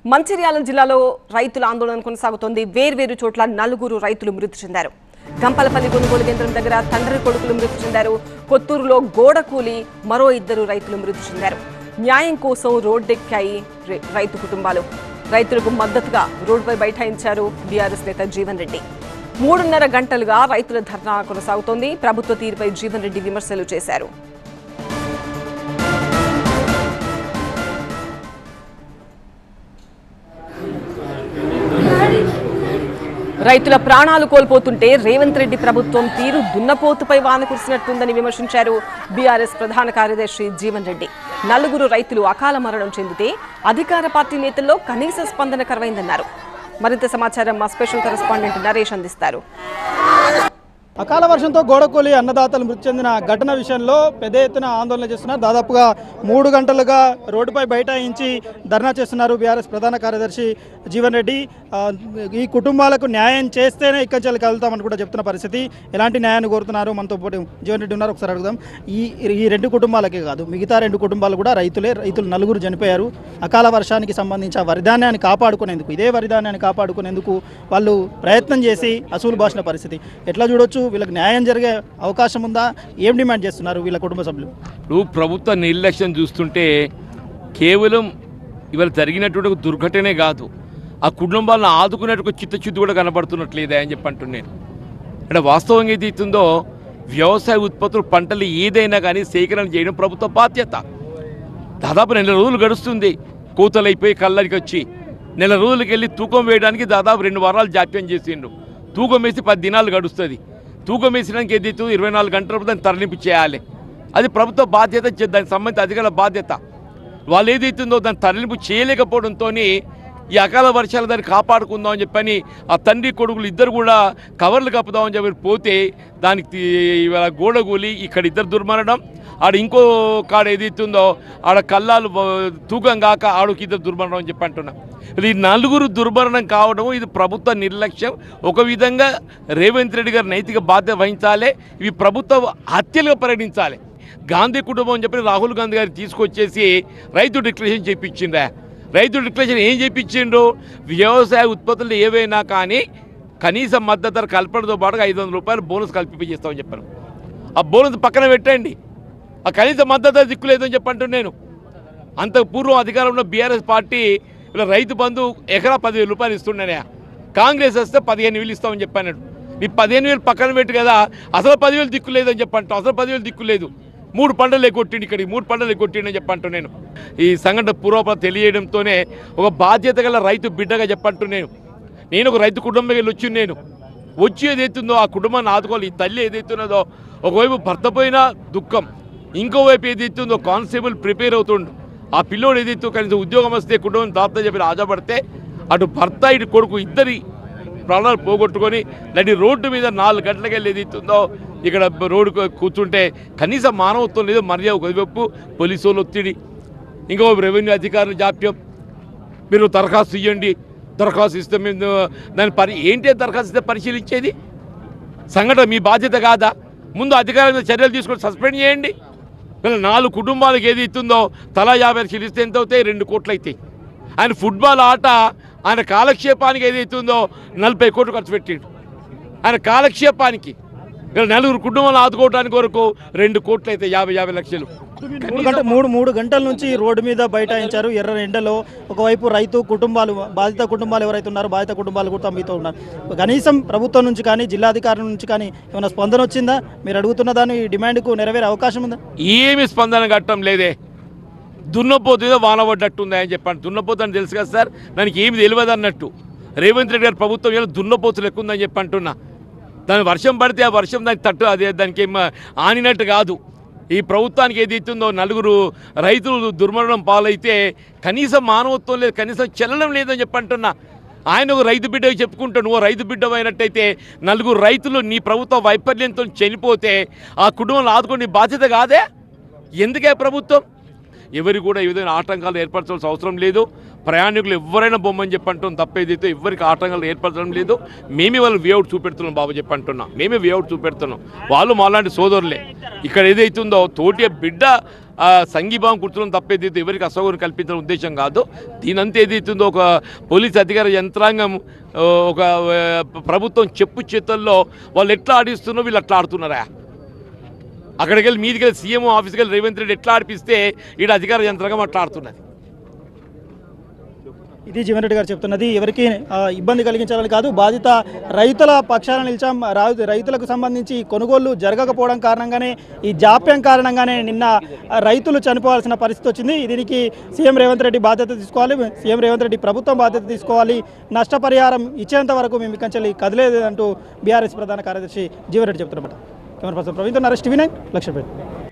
మంచిర్యాల జిల్లాలో రైతుల ఆందోళన కొనసాగుతోంది. వేర్వేరు చోట్ల 4 రైతులు మృతి చెందారు. గంపలపల్లి కొనుగోలు కేంద్రం దగ్గర తండ్రి కొడుకులు మృతి చెందారు. కొత్తూరులో గోడ కూలి మరో 2 రైతులు మృతి చెందారు. న్యాయం కోసం రోడ్డెక్కాయి రైతు కుటుంబాలు. రైతులకు మద్దతుగా రోడ్డుపై బైఠాయించారు బీఆర్ఎస్ నేత జీవన్ రెడ్డి. 3.5 గంటలుగా రైతుల ధర్నా కొనసాగుతోంది. ప్రభుత్వ తీరుపై జీవన్ రెడ్డి విమర్శలు చేశారు. రైతుల ప్రాణాలు కోల్పోతుంటే రేవంత్ రెడ్డి ప్రభుత్వం తీరు దున్నపోతుపై వాన కురిసినట్టుందని విమర్శించారు బీఆర్ఎస్ ప్రధాన కార్యదర్శి జీవన్ రెడ్డి. 4 రైతులు అకాల మరణం చెందితే అధికార పార్టీ నేతల్లో కనీస స్పందన కరువైందన్నారు. మరింత సమాచారం మా స్పెషల్ కరెస్పాండెంట్ నరేష్ అందిస్తారు. అకాల వర్షంతో గోడకూలి అన్నదాతలు మృతి చెందిన ఘటన విషయంలో పెద్ద ఎత్తున ఆందోళన చేస్తున్నారు. దాదాపుగా 3 గంటలుగా రోడ్డుపై బైఠాయించి ధర్నా చేస్తున్నారు బీఆర్ఎస్ ప్రధాన కార్యదర్శి జీవన్ రెడ్డి. ఈ కుటుంబాలకు న్యాయం చేస్తేనే ఇక్కడి నుంచి కలుగుతామని కూడా చెప్తున్న పరిస్థితి. ఎలాంటి న్యాయాన్ని కోరుతున్నారు? మనతో పాటు జీవన్ రెడ్డి ఉన్నారు, ఒకసారి అడుగుదాం. ఈ 2 కుటుంబాలకే కాదు, మిగతా 2 కుటుంబాలు కూడా రైతులు 4 చనిపోయారు. అకాల వర్షానికి సంబంధించి ఆ వరిధాన్యాన్ని కాపాడుకునేందుకు, ఇదే వరిధాన్యాన్ని కాపాడుకునేందుకు వాళ్ళు ప్రయత్నం చేసి అసూలు బాసిన పరిస్థితి. ఎట్లా చూడొచ్చు? వీళ్ళకి న్యాయం జరిగే అవకాశం ఉందా? ఏం డిమాండ్ చేస్తున్నారు వీళ్ళ కుటుంబ సభ్యులు? ఇప్పుడు ప్రభుత్వ నిర్లక్ష్యం చూస్తుంటే కేవలం ఇవాళ జరిగినటువంటి దుర్ఘటనే కాదు, ఆ కుటుంబాలను ఆదుకునేటువంటి చిత్తశుద్ధి కూడా కనబడుతున్నట్లేదా అని చెప్పి అంటున్నాను. అంటే వాస్తవంగా ఏది అవుతుందో, వ్యవసాయ ఉత్పత్తులు పంటలు ఏదైనా కానీ సేకరణ చేయడం ప్రభుత్వ బాధ్యత. దాదాపు 1 నెల రోజులు గడుస్తుంది. కోతలైపోయి కళ్ళరికి వచ్చి 1 నెల రోజులకి వెళ్ళి తూకం వేయడానికి దాదాపు 2 వారాలు జాప్యం చేసిండు. తూకం వేసి 10 దినాలు గడుస్తుంది. తూకం వేసినానికి ఏదైతే 24 గంటల దాన్ని తరలింపు చేయాలి. అది ప్రభుత్వ బాధ్యత, దానికి సంబంధించిన అధికారుల బాధ్యత. వాళ్ళు ఏదైతుందో దాన్ని తరలింపు చేయలేకపోవడంతో ఈ అకాల వర్షాలు దాన్ని కాపాడుకుందాం అని చెప్పని ఆ తండ్రి కొడుకులు ఇద్దరు కూడా కవర్లు కప్పుదామని చెప్పి పోతే దానికి ఇవాళ గోడగూలి ఇక్కడ 2 దుర్మరణం, ఆడ ఇంకో కాడ ఏదైతుందో ఆడ కళ్ళాలు తూకం కాక ఆడకి 2 దుర్మరణం అని చెప్పి అంటున్నాం. ఈ 4 దుర్మరణం కావడం ఇది ప్రభుత్వ నిర్లక్ష్యం. ఒక విధంగా రేవంత్ రెడ్డి గారు నైతిక బాధ్యత వహించాలి. ఇవి ప్రభుత్వ హత్యలుగా పరిగణించాలి. గాంధీ కుటుంబం అని చెప్పి రాహుల్ గాంధీ గారు తీసుకొచ్చేసి రైతు డిక్లరేషన్ చేయించిందా? రైతు డిక్లరేషన్ ఏం చేయించిండ్రు? వ్యవసాయ ఉత్పత్తులు ఏవైనా కానీ కనీస మద్దతు ధర కల్పనతో పాటుగా 500 రూపాయలు బోనస్ కల్పించేస్తామని చెప్పాను. ఆ బోనస్ పక్కన పెట్టండి, ఆ కనీస మద్దతు ధర దిక్కులేదని చెప్పంటు నేను. అంతకు పూర్వం అధికారంలో బీఆర్ఎస్ పార్టీ ఇలా రైతు బంధు ఎకరా 10,000 రూపాయలు ఇస్తుండే. కాంగ్రెస్ వస్తే 15,000 ఇస్తామని చెప్పాను. నీ 15,000 పక్కన పెట్టు కదా, అసలు 10,000 దిక్కులేదని చెప్పంటావు. అసలు 10,000 దిక్కులేదు. 3 పంటలు కొట్టిండి, ఇక్కడికి 3 పంటలు కొట్టిండి అని చెప్పంటూ నేను. ఈ సంఘటన పూర్వపర తెలియడంతోనే ఒక బాధ్యత గల రైతు బిడ్డగా చెప్పంటూ నేను ఒక రైతు కుటుంబం వెళ్ళి వచ్చి వచ్చి ఏదైతుందో ఆ కుటుంబాన్ని ఆదుకోవాలి. ఈ తల్లి ఏదైతున్నదో ఒకవైపు భర్త పోయిన దుఃఖం, ఇంకోవైపు ఏదైతుందో కానిస్టేబుల్ ప్రిపేర్ అవుతుండు. ఆ పిల్లోడు ఏదైతే కనీసం ఉద్యోగం వస్తే కుటుంబం దాత చెప్పి ఆశపడితే అటు భర్త ఇటు కొడుకు ఇద్దరి ప్రాణాలు పోగొట్టుకొని నడి రోడ్డు మీద 4 గంటలకు వెళ్ళి ఏదైతుందో ఇక్కడ రోడ్డు కూర్చుంటే కనీసం మానవత్వం లేదు. మర్యాద ఒకవైపు పోలీసు వాళ్ళు ఒత్తిడి, ఇంకో రెవెన్యూ అధికారులు జాప్యం. మీరు దరఖాస్తు ఇవ్వండి, దరఖాస్తు ఇస్తే మేము దాన్ని ఏంటి దరఖాస్తు ఇస్తే పరిశీలించేది? సంఘటన మీ బాధ్యత కాదా? ముందు అధికారుల మీద చర్యలు తీసుకొని సస్పెండ్ చేయండి. 4 కుటుంబాలకు ఏది ఇస్తుందో తలా 50 లక్షలు ఇస్తే ఎంత అవుతాయి? 2 కోట్లు అవుతాయి. ఆయన ఫుట్బాల్ ఆట, ఆయన కాలక్షేపానికి ఏదైతుందో 40 కోట్లు ఖర్చు పెట్టిండు. ఆయన కాలక్షేపానికి 4 కుటుంబాలు ఆదుకోవడానికి వరకు 2 కోట్లు అయితే 50 లక్షలు. 3 గంటల నుంచి రోడ్డు మీద బైఠాయించారు ఎర్ర ఎండలో. ఒకవైపు రైతు కుటుంబాలు, బాధిత కుటుంబాలు ఎవరైతే ఉన్నారో బాధిత కుటుంబాలు కూడా మీతో ఉన్నారు. కనీసం ప్రభుత్వం నుంచి కానీ జిల్లాధికారుల నుంచి కానీ ఏమైనా స్పందన వచ్చిందా? మీరు అడుగుతున్న దాని డిమాండ్కు నెరవేరే అవకాశం ఉందా? ఏమి స్పందన కట్టడం లేదే. దున్నపోతుందో వాన పడ్డట్టుందా అని చెప్పండి. దున్నపోతు అని తెలుసు కదా సార్, దానికి ఏమి తెలియదు అన్నట్టు. రేవంత్ రెడ్డి గారి ప్రభుత్వం ఏదో దున్నపోతులు ఎక్కువ ఉందని చెప్పి అంటున్నా. దాని వర్షం పడితే ఆ వర్షం దానికి తట్టు, అదే దానికి ఏం ఆనినట్టు కాదు. ఈ ప్రభుత్వానికి ఏదైతుందో 4 రైతులు దుర్మరణం పాలైతే కనీసం మానవత్వం లేదు, కనీసం చెల్లడం లేదని చెప్పి అంటున్నా. ఆయన ఒక రైతు బిడ్డ చెప్పుకుంటాడు. నువ్వు రైతు బిడ్డ అయినట్టయితే 4 రైతులు నీ ప్రభుత్వ వైఫల్యంతో చనిపోతే ఆ కుటుంబంలో ఆదుకునే బాధ్యత కాదే? ఎందుకే ప్రభుత్వం? ఎవరు కూడా ఈ విధంగా ఆటంకాలు ఏర్పరచాల్సిన అవసరం లేదు. ప్రయాణికులు ఎవరైనా బొమ్మని చెప్పంటాం తప్పేదైతే ఎవరికి ఆటంకాలు ఏర్పరచడం లేదు. మేమే వాళ్ళు వేఅవుట్ చూపెడుతున్నాం బాబు చెప్పంటున్నాం. మేమే వేఅవుట్ చూపెడుతున్నాం. వాళ్ళు మాలాంటి సోదరులే. ఇక్కడ ఏదైతుందో తోటి బిడ్డ సంఘీభావం కూర్చోవడం తప్పేదైతే ఎవరికి అసౌకర్యం కల్పించడం ఉద్దేశం కాదు. దీనంతా ఏదైతుందో ఒక పోలీస్ అధికార యంత్రాంగం ఒక ప్రభుత్వం చెప్పు చేతుల్లో వాళ్ళు ఎట్లా ఆడిస్తున్నారో వీళ్ళు అట్లా ఆడుతున్నారా? అక్కడికి వెళ్ళి మీదికి వెళ్ళి సీఎం ఆఫీస్కి వెళ్ళి రేవంత్ రెడ్డి ఎట్లా ఆడిపిస్తే ఈడ అధికార యంత్రాంగం అట్లా ఆడుతున్నది. ఇది జీవన్ రెడ్డి గారు చెప్తున్నది. ఎవరికి ఇబ్బంది కలిగించాలని కాదు, బాధిత రైతుల పక్షాన నిలిచాం. రైతులకు సంబంధించి కొనుగోళ్లు జరగకపోవడం కారణంగానే, ఈ జాప్యం కారణంగానే నిన్న రైతులు చనిపోవాల్సిన పరిస్థితి వచ్చింది. దీనికి సీఎం రేవంత్ రెడ్డి బాధ్యత తీసుకోవాలి, సీఎం రేవంత్ రెడ్డి ప్రభుత్వం బాధ్యత తీసుకోవాలి. నష్టపరిహారం ఇచ్చేంత వరకు మేము ఇక్కడి కదిలేదు అంటూ బీఆర్ఎస్ ప్రధాన కార్యదర్శి జీవన్ రెడ్డి చెప్తున్నమాట. కెమెరా పర్సన్ ప్రవీణ్ తో నరేష్, టీవీ 9 లక్ష్మీపేట.